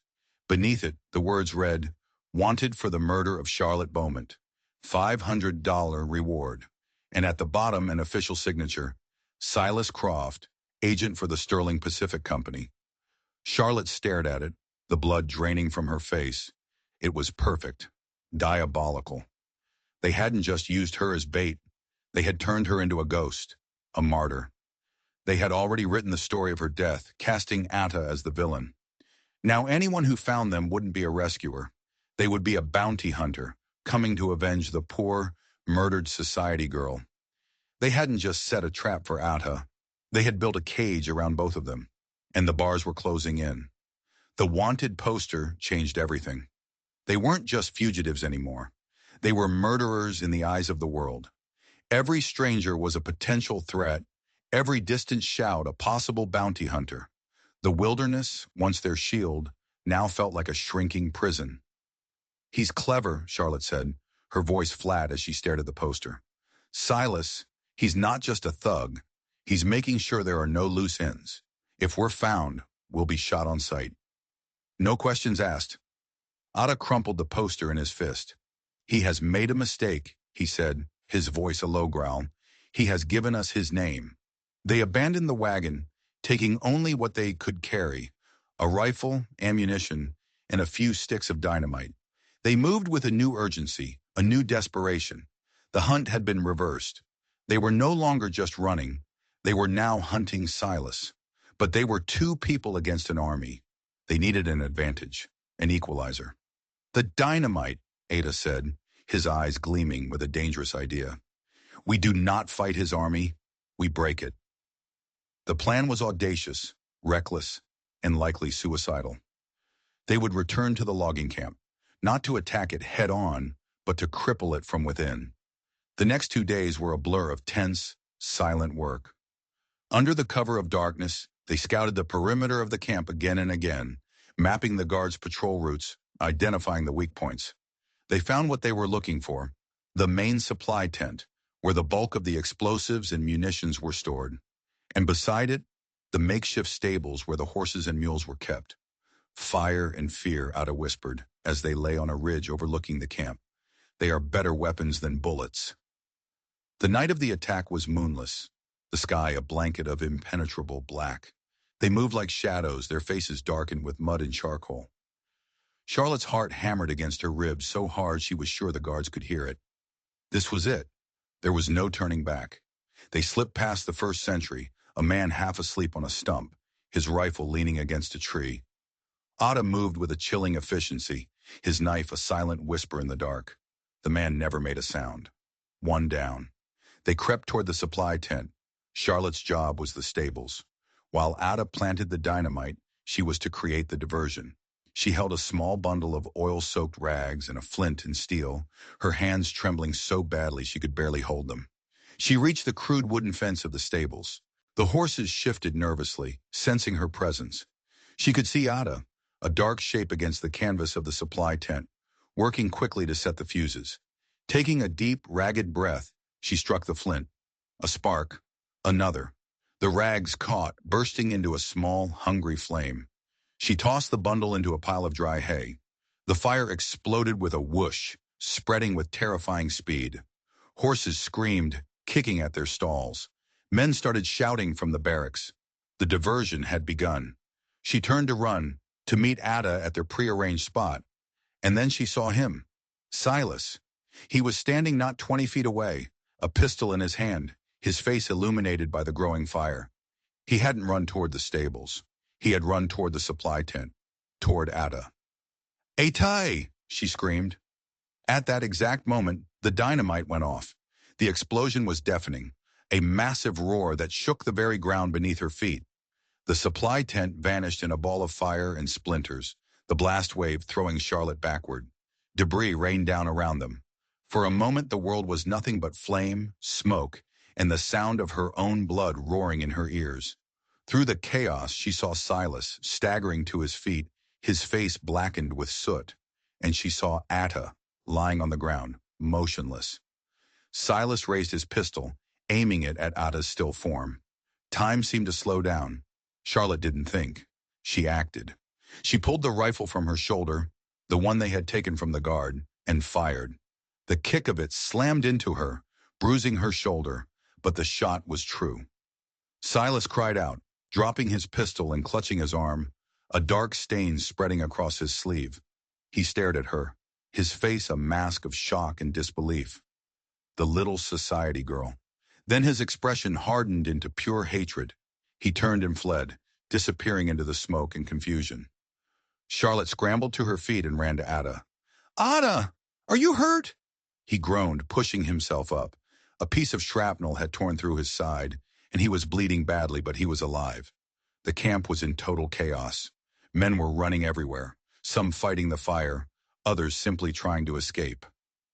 Beneath it, the words read, "Wanted for the murder of Charlotte Beaumont. $500 reward." And at the bottom, an official signature, "Silas Croft, agent for the Sterling Pacific Company." Charlotte stared at it, the blood draining from her face. It was perfect, diabolical. They hadn't just used her as bait. They had turned her into a ghost, a martyr. They had already written the story of her death, casting Atta as the villain. Now anyone who found them wouldn't be a rescuer. They would be a bounty hunter, coming to avenge the poor, murdered society girl. They hadn't just set a trap for Atta. They had built a cage around both of them, and the bars were closing in. The wanted poster changed everything. They weren't just fugitives anymore. They were murderers in the eyes of the world. Every stranger was a potential threat, every distant shout a possible bounty hunter. The wilderness, once their shield, now felt like a shrinking prison. "He's clever," Charlotte said, her voice flat as she stared at the poster. "Silas, he's not just a thug. He's making sure there are no loose ends. If we're found, we'll be shot on sight." "No questions asked." Ada crumpled the poster in his fist. "He has made a mistake," he said, his voice a low growl. "He has given us his name." They abandoned the wagon, taking only what they could carry, a rifle, ammunition, and a few sticks of dynamite. They moved with a new urgency, a new desperation. The hunt had been reversed. They were no longer just running. They were now hunting Silas. But they were two people against an army. They needed an advantage, an equalizer. "The dynamite," Ada said, his eyes gleaming with a dangerous idea. "We do not fight his army, we break it." The plan was audacious, reckless, and likely suicidal. They would return to the logging camp, not to attack it head-on, but to cripple it from within. The next 2 days were a blur of tense, silent work. Under the cover of darkness, they scouted the perimeter of the camp again and again, mapping the guards' patrol routes, identifying the weak points. They found what they were looking for, the main supply tent, where the bulk of the explosives and munitions were stored. And beside it, the makeshift stables where the horses and mules were kept. "Fire and fear," Ada whispered, as they lay on a ridge overlooking the camp. "They are better weapons than bullets." The night of the attack was moonless, the sky a blanket of impenetrable black. They moved like shadows, their faces darkened with mud and charcoal. Charlotte's heart hammered against her ribs so hard she was sure the guards could hear it. This was it. There was no turning back. They slipped past the first sentry, a man half asleep on a stump, his rifle leaning against a tree. Ada moved with a chilling efficiency, his knife a silent whisper in the dark. The man never made a sound. One down. They crept toward the supply tent. Charlotte's job was the stables. While Ada planted the dynamite, she was to create the diversion. She held a small bundle of oil-soaked rags and a flint and steel, her hands trembling so badly she could barely hold them. She reached the crude wooden fence of the stables. The horses shifted nervously, sensing her presence. She could see Ada, a dark shape against the canvas of the supply tent, working quickly to set the fuses. Taking a deep, ragged breath, she struck the flint. A spark. Another. The rags caught, bursting into a small, hungry flame. She tossed the bundle into a pile of dry hay. The fire exploded with a whoosh, spreading with terrifying speed. Horses screamed, kicking at their stalls. Men started shouting from the barracks. The diversion had begun. She turned to run, to meet Ada at their prearranged spot. And then she saw him. Silas. He was standing not 20 feet away, a pistol in his hand, his face illuminated by the growing fire. He hadn't run toward the stables. He had run toward the supply tent, toward Ada. "Atai!" she screamed. At that exact moment, the dynamite went off. The explosion was deafening, a massive roar that shook the very ground beneath her feet. The supply tent vanished in a ball of fire and splinters, the blast wave throwing Charlotte backward. Debris rained down around them. For a moment the world was nothing but flame, smoke, and the sound of her own blood roaring in her ears. Through the chaos she saw Silas, staggering to his feet, his face blackened with soot, and she saw Atta, lying on the ground, motionless. Silas raised his pistol, aiming it at Ada's still form. Time seemed to slow down. Charlotte didn't think. She acted. She pulled the rifle from her shoulder, the one they had taken from the guard, and fired. The kick of it slammed into her, bruising her shoulder, but the shot was true. Silas cried out, dropping his pistol and clutching his arm, a dark stain spreading across his sleeve. He stared at her, his face a mask of shock and disbelief. The little society girl. Then his expression hardened into pure hatred. He turned and fled, disappearing into the smoke and confusion. Charlotte scrambled to her feet and ran to Ada. "Ada, are you hurt?" He groaned, pushing himself up. A piece of shrapnel had torn through his side, and he was bleeding badly, but he was alive. The camp was in total chaos. Men were running everywhere, some fighting the fire, others simply trying to escape.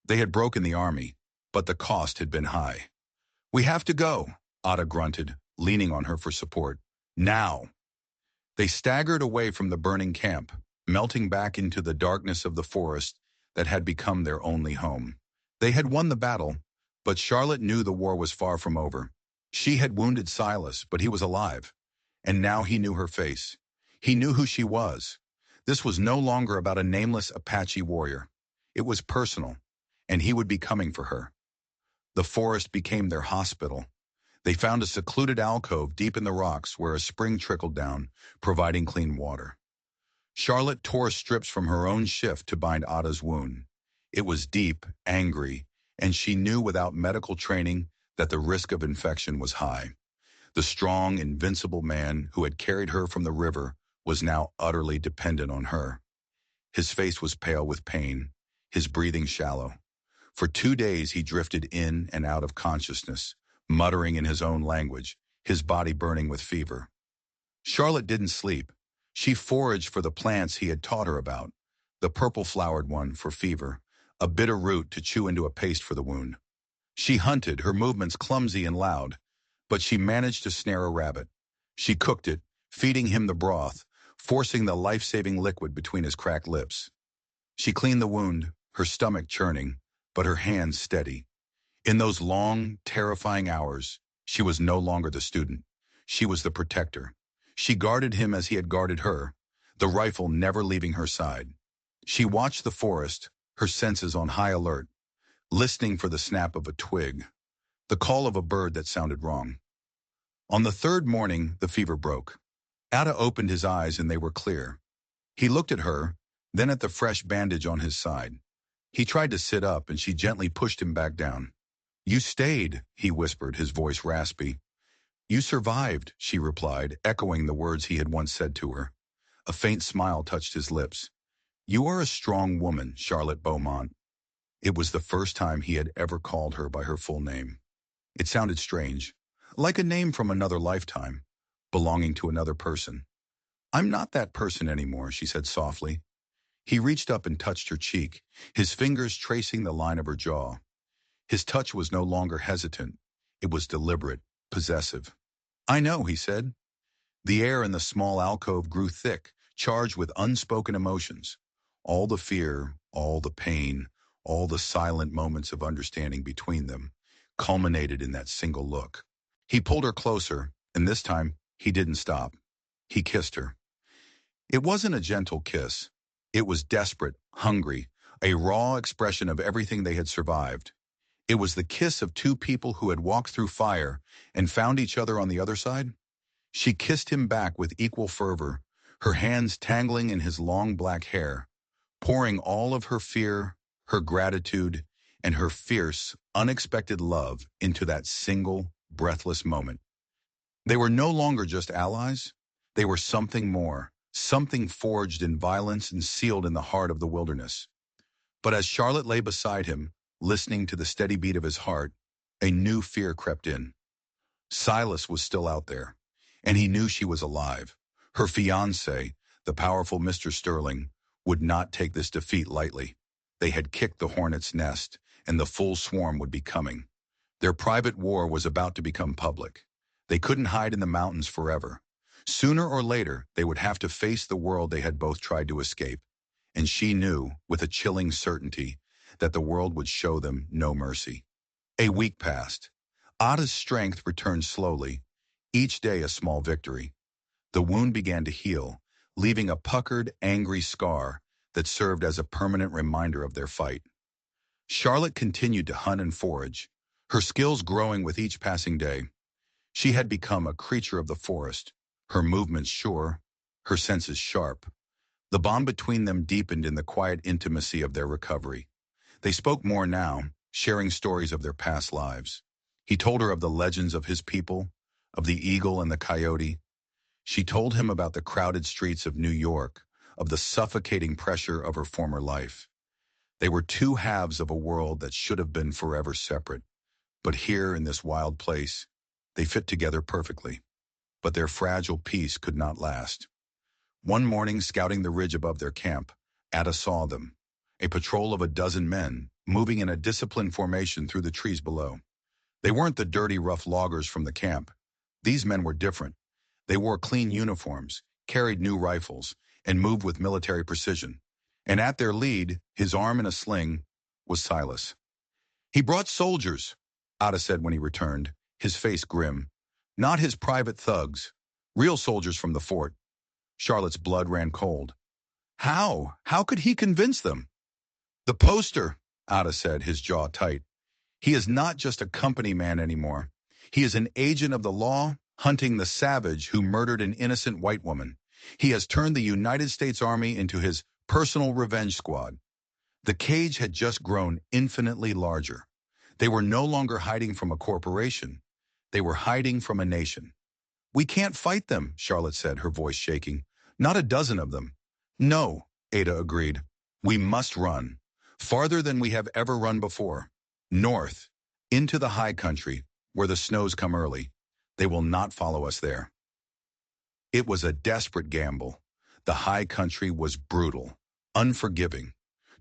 They had broken the army, but the cost had been high. "We have to go," Ada grunted, leaning on her for support. "Now!" They staggered away from the burning camp, melting back into the darkness of the forest that had become their only home. They had won the battle, but Charlotte knew the war was far from over. She had wounded Silas, but he was alive. And now he knew her face. He knew who she was. This was no longer about a nameless Apache warrior. It was personal. and he would be coming for her. The forest became their hospital. They found a secluded alcove deep in the rocks where a spring trickled down, providing clean water. Charlotte tore strips from her own shift to bind Ada's wound. It was deep, angry, and she knew without medical training that the risk of infection was high. The strong, invincible man who had carried her from the river was now utterly dependent on her. His face was pale with pain, his breathing shallow. For 2 days he drifted in and out of consciousness, muttering in his own language, his body burning with fever. Charlotte didn't sleep. She foraged for the plants he had taught her about, the purple-flowered one for fever, a bitter root to chew into a paste for the wound. She hunted, her movements clumsy and loud, but she managed to snare a rabbit. She cooked it, feeding him the broth, forcing the life-saving liquid between his cracked lips. She cleaned the wound, her stomach churning, but her hands steady. In those long, terrifying hours, she was no longer the student. She was the protector. She guarded him as he had guarded her, the rifle never leaving her side. She watched the forest, her senses on high alert, listening for the snap of a twig, the call of a bird that sounded wrong. On the third morning, the fever broke. Ada opened his eyes and they were clear. He looked at her, then at the fresh bandage on his side. He tried to sit up and she gently pushed him back down. "You stayed," he whispered, his voice raspy. "You survived," she replied, echoing the words he had once said to her. A faint smile touched his lips. "You are a strong woman, Charlotte Beaumont." It was the first time he had ever called her by her full name. It sounded strange, like a name from another lifetime, belonging to another person. "I'm not that person anymore," she said softly. He reached up and touched her cheek, his fingers tracing the line of her jaw. His touch was no longer hesitant. It was deliberate, possessive. "I know," he said. The air in the small alcove grew thick, charged with unspoken emotions. All the fear, all the pain, all the silent moments of understanding between them culminated in that single look. He pulled her closer, and this time he didn't stop. He kissed her. It wasn't a gentle kiss. It was desperate, hungry, a raw expression of everything they had survived. It was the kiss of two people who had walked through fire and found each other on the other side. She kissed him back with equal fervor, her hands tangling in his long black hair, pouring all of her fear, her gratitude, and her fierce, unexpected love into that single, breathless moment. They were no longer just allies. They were something more, something forged in violence and sealed in the heart of the wilderness. But as Charlotte lay beside him, listening to the steady beat of his heart, a new fear crept in. Silas was still out there, and he knew she was alive. Her fiancé, the powerful Mr. Sterling, would not take this defeat lightly. They had kicked the hornet's nest, and the full swarm would be coming. Their private war was about to become public. They couldn't hide in the mountains forever. Sooner or later, they would have to face the world they had both tried to escape. And she knew, with a chilling certainty, that the world would show them no mercy. A week passed. Ada's strength returned slowly, each day a small victory. The wound began to heal, leaving a puckered, angry scar that served as a permanent reminder of their fight. Charlotte continued to hunt and forage, her skills growing with each passing day. She had become a creature of the forest, her movements sure, her senses sharp. The bond between them deepened in the quiet intimacy of their recovery. They spoke more now, sharing stories of their past lives. He told her of the legends of his people, of the eagle and the coyote. She told him about the crowded streets of New York, of the suffocating pressure of her former life. They were two halves of a world that should have been forever separate. But here in this wild place, they fit together perfectly. But their fragile peace could not last. One morning, scouting the ridge above their camp, Ada saw them, a patrol of a dozen men, moving in a disciplined formation through the trees below. They weren't the dirty, rough loggers from the camp. These men were different. They wore clean uniforms, carried new rifles, and moved with military precision. And at their lead, his arm in a sling, was Silas. "He brought soldiers," Ada said when he returned, his face grim. "Not his private thugs. Real soldiers from the fort." Charlotte's blood ran cold. How? How could he convince them? "The poster," Ada said, his jaw tight. He is not just a company man anymore. He is an agent of the law, hunting the savage who murdered an innocent white woman. He has turned the United States Army into his personal revenge squad. The cage had just grown infinitely larger. They were no longer hiding from a corporation. They were hiding from a nation. We can't fight them, Charlotte said, her voice shaking. Not a dozen of them. No, Ada agreed. We must run. Farther than we have ever run before. North, into the high country, where the snows come early. They will not follow us there. It was a desperate gamble. The high country was brutal, unforgiving.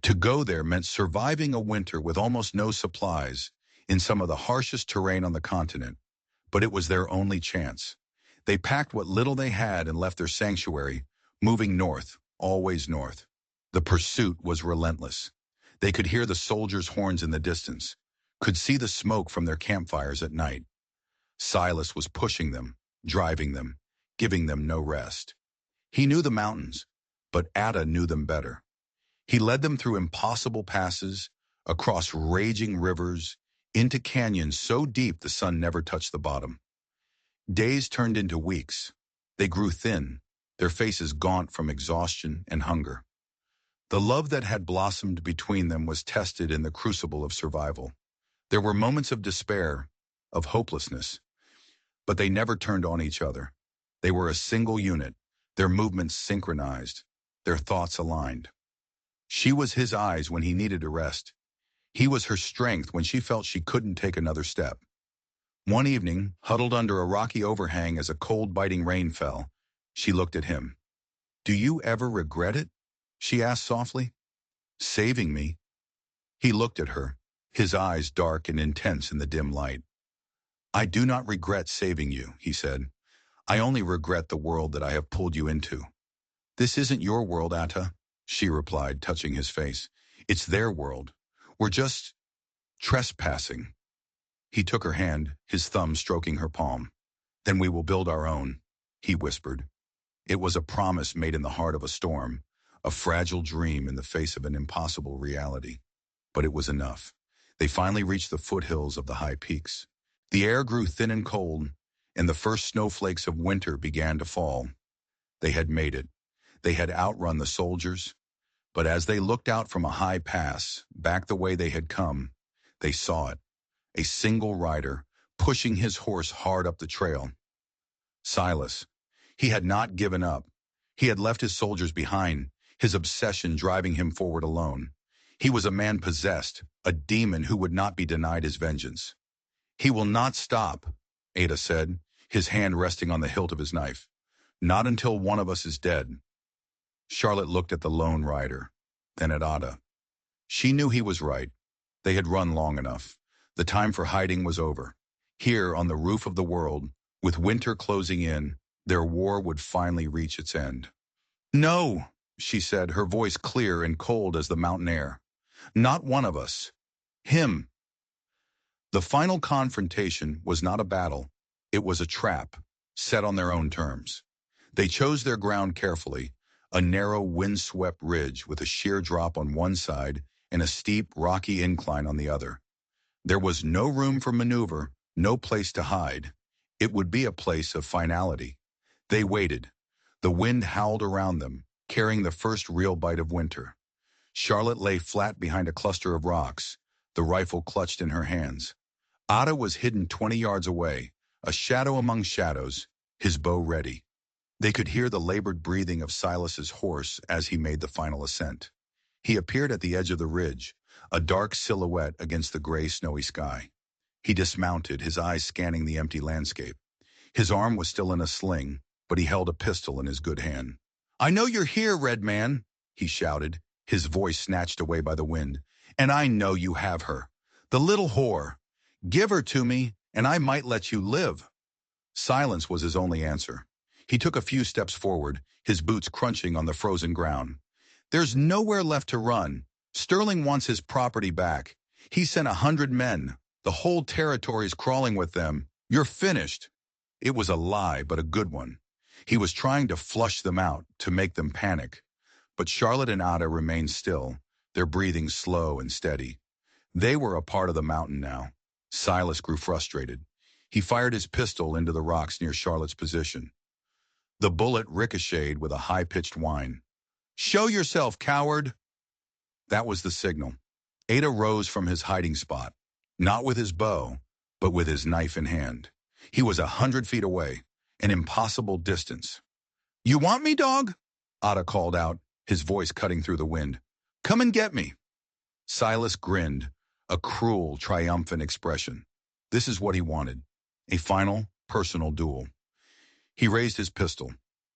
To go there meant surviving a winter with almost no supplies in some of the harshest terrain on the continent. But it was their only chance. They packed what little they had and left their sanctuary, moving north, always north. The pursuit was relentless. They could hear the soldiers' horns in the distance, could see the smoke from their campfires at night. Silas was pushing them, driving them, giving them no rest. He knew the mountains, but Ada knew them better. He led them through impossible passes, across raging rivers, into canyons so deep the sun never touched the bottom. Days turned into weeks. They grew thin, their faces gaunt from exhaustion and hunger. The love that had blossomed between them was tested in the crucible of survival. There were moments of despair, of hopelessness, but they never turned on each other. They were a single unit, their movements synchronized, their thoughts aligned. She was his eyes when he needed a rest. He was her strength when she felt she couldn't take another step. One evening, huddled under a rocky overhang as a cold, biting rain fell, she looked at him. "Do you ever regret it?" she asked softly. "Saving me?" He looked at her, his eyes dark and intense in the dim light. "I do not regret saving you," he said. "I only regret the world that I have pulled you into." "This isn't your world, Atta," she replied, touching his face. "It's their world. We're just trespassing." He took her hand, his thumb stroking her palm. "Then we will build our own," he whispered. It was a promise made in the heart of a storm, a fragile dream in the face of an impossible reality. But it was enough. They finally reached the foothills of the high peaks. The air grew thin and cold, and the first snowflakes of winter began to fall. They had made it. They had outrun the soldiers. But as they looked out from a high pass, back the way they had come, they saw it. A single rider, pushing his horse hard up the trail. Silas. He had not given up. He had left his soldiers behind, his obsession driving him forward alone. He was a man possessed, a demon who would not be denied his vengeance. "He will not stop," Ada said, his hand resting on the hilt of his knife. "Not until one of us is dead." Charlotte looked at the lone rider, then at Ada. She knew he was right. They had run long enough. The time for hiding was over. Here, on the roof of the world, with winter closing in, their war would finally reach its end. "No," she said, her voice clear and cold as the mountain air. "Not one of us. Him." The final confrontation was not a battle. It was a trap, set on their own terms. They chose their ground carefully, a narrow, wind-swept ridge with a sheer drop on one side and a steep, rocky incline on the other. There was no room for maneuver, no place to hide. It would be a place of finality. They waited. The wind howled around them, carrying the first real bite of winter. Charlotte lay flat behind a cluster of rocks, the rifle clutched in her hands. Ada was hidden 20 yards away, a shadow among shadows, his bow ready. They could hear the labored breathing of Silas's horse as he made the final ascent. He appeared at the edge of the ridge, a dark silhouette against the gray, snowy sky. He dismounted, his eyes scanning the empty landscape. His arm was still in a sling, but he held a pistol in his good hand. "I know you're here, Red Man," he shouted, his voice snatched away by the wind. "And I know you have her. The little whore. Give her to me, and I might let you live." Silence was his only answer. He took a few steps forward, his boots crunching on the frozen ground. "There's nowhere left to run. Sterling wants his property back. He sent 100 men. The whole territory's crawling with them. You're finished." It was a lie, but a good one. He was trying to flush them out, to make them panic. But Charlotte and Ada remained still, their breathing slow and steady. They were a part of the mountain now. Silas grew frustrated. He fired his pistol into the rocks near Charlotte's position. The bullet ricocheted with a high-pitched whine. "Show yourself, coward!" That was the signal. Ada rose from his hiding spot, not with his bow, but with his knife in hand. He was 100 feet away, an impossible distance. "You want me, dog?" Ada called out, his voice cutting through the wind. "Come and get me." Silas grinned, a cruel, triumphant expression. This is what he wanted, a final, personal duel. He raised his pistol,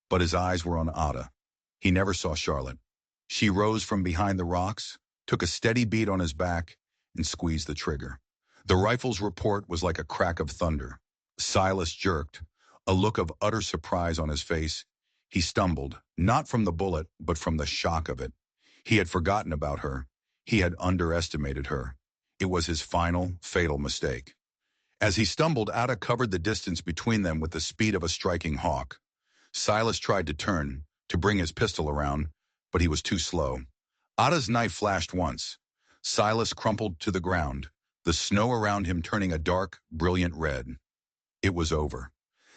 but his eyes were on Ada. He never saw Charlotte. She rose from behind the rocks, took a steady beat on his back, and squeezed the trigger. The rifle's report was like a crack of thunder. Silas jerked, a look of utter surprise on his face. He stumbled, not from the bullet, but from the shock of it. He had forgotten about her. He had underestimated her. It was his final, fatal mistake. As he stumbled, Ada covered the distance between them with the speed of a striking hawk. Silas tried to turn, to bring his pistol around, but he was too slow. Ada's knife flashed once. Silas crumpled to the ground, the snow around him turning a dark, brilliant red. It was over.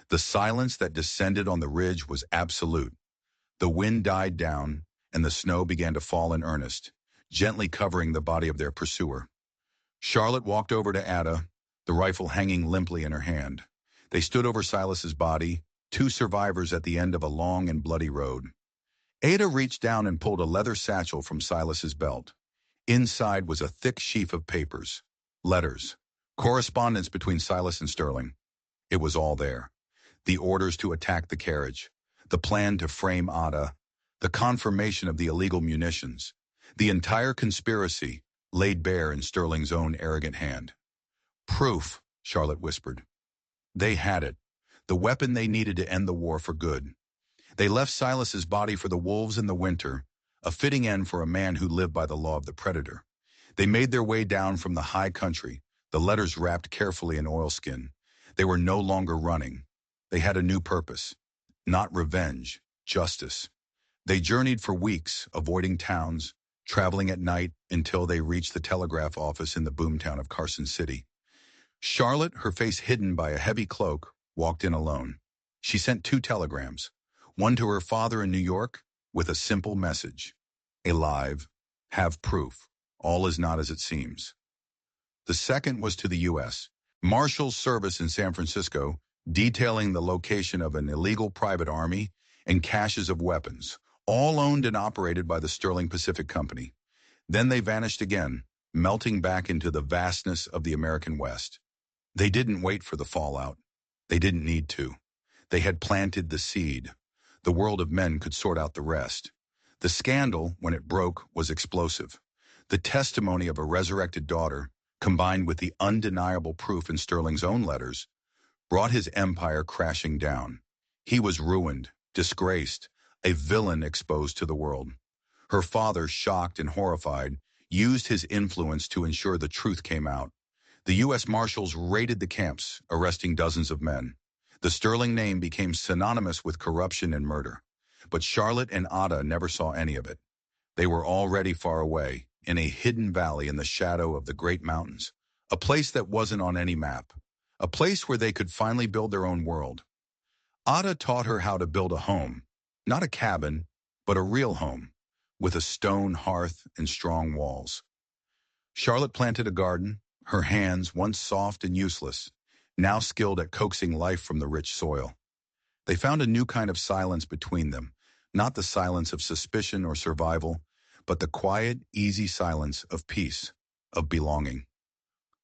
The silence that descended on the ridge was absolute. The wind died down, and the snow began to fall in earnest, gently covering the body of their pursuer. Charlotte walked over to Ada, the rifle hanging limply in her hand. They stood over Silas's body, two survivors at the end of a long and bloody road. Ada reached down and pulled a leather satchel from Silas's belt. Inside was a thick sheaf of papers, letters, correspondence between Silas and Sterling. It was all there. The orders to attack the carriage, the plan to frame Ada, the confirmation of the illegal munitions, the entire conspiracy laid bare in Sterling's own arrogant hand. "Proof," Charlotte whispered. They had it, the weapon they needed to end the war for good. They left Silas's body for the wolves in the winter, a fitting end for a man who lived by the law of the predator. They made their way down from the high country, the letters wrapped carefully in oilskin. They were no longer running. They had a new purpose. Not revenge, justice. They journeyed for weeks, avoiding towns, traveling at night until they reached the telegraph office in the boomtown of Carson City. Charlotte, her face hidden by a heavy cloak, walked in alone. She sent 2 telegrams, one to her father in New York with a simple message. "Alive, have proof, all is not as it seems." The second was to the U.S. Marshals Service in San Francisco, detailing the location of an illegal private army and caches of weapons, all owned and operated by the Sterling Pacific Company. Then they vanished again, melting back into the vastness of the American West. They didn't wait for the fallout. They didn't need to. They had planted the seed. The world of men could sort out the rest. The scandal, when it broke, was explosive. The testimony of a resurrected daughter, combined with the undeniable proof in Sterling's own letters, brought his empire crashing down. He was ruined, disgraced, a villain exposed to the world. Her father, shocked and horrified, used his influence to ensure the truth came out. The U.S. Marshals raided the camps, arresting dozens of men. The Sterling name became synonymous with corruption and murder. But Charlotte and Ada never saw any of it. They were already far away, in a hidden valley in the shadow of the great mountains, a place that wasn't on any map, a place where they could finally build their own world. Ada taught her how to build a home, not a cabin, but a real home, with a stone hearth and strong walls. Charlotte planted a garden, her hands, once soft and useless, now skilled at coaxing life from the rich soil. They found a new kind of silence between them, not the silence of suspicion or survival, but the quiet, easy silence of peace, of belonging.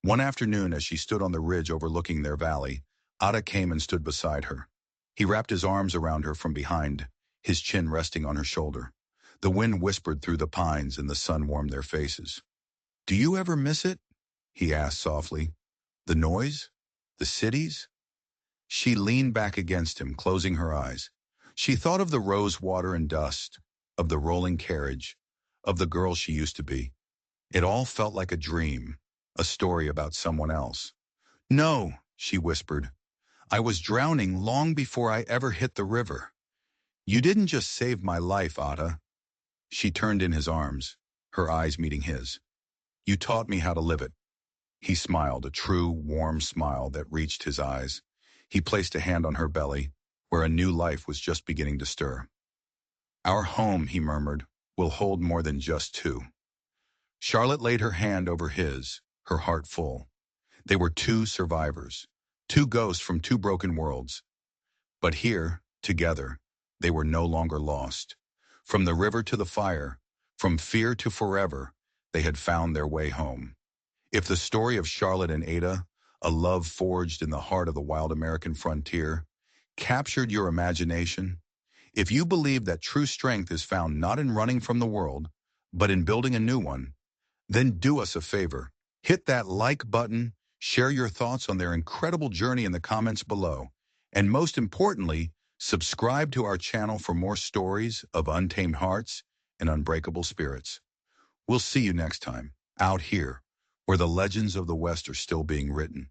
One afternoon, as she stood on the ridge overlooking their valley, Ada came and stood beside her. He wrapped his arms around her from behind, his chin resting on her shoulder. The wind whispered through the pines and the sun warmed their faces. "Do you ever miss it?" he asked softly. "The noise? The cities?" She leaned back against him, closing her eyes. She thought of the rose water and dust, of the rolling carriage, of the girl she used to be. It all felt like a dream, a story about someone else. "No," she whispered. "I was drowning long before I ever hit the river. You didn't just save my life, Ada." She turned in his arms, her eyes meeting his. You taught me how to live it. He smiled, a true, warm smile that reached his eyes. He placed a hand on her belly, where a new life was just beginning to stir. Our home, he murmured, will hold more than just two. Charlotte laid her hand over his, her heart full. They were two survivors, two ghosts from two broken worlds. But here, together, they were no longer lost. From the river to the fire, from fear to forever, they had found their way home. If the story of Charlotte and Ada, a love forged in the heart of the wild American frontier, captured your imagination, if you believe that true strength is found not in running from the world, but in building a new one, then do us a favor. Hit that like button, share your thoughts on their incredible journey in the comments below, and most importantly, subscribe to our channel for more stories of untamed hearts and unbreakable spirits. We'll see you next time, out here, where the legends of the West are still being written.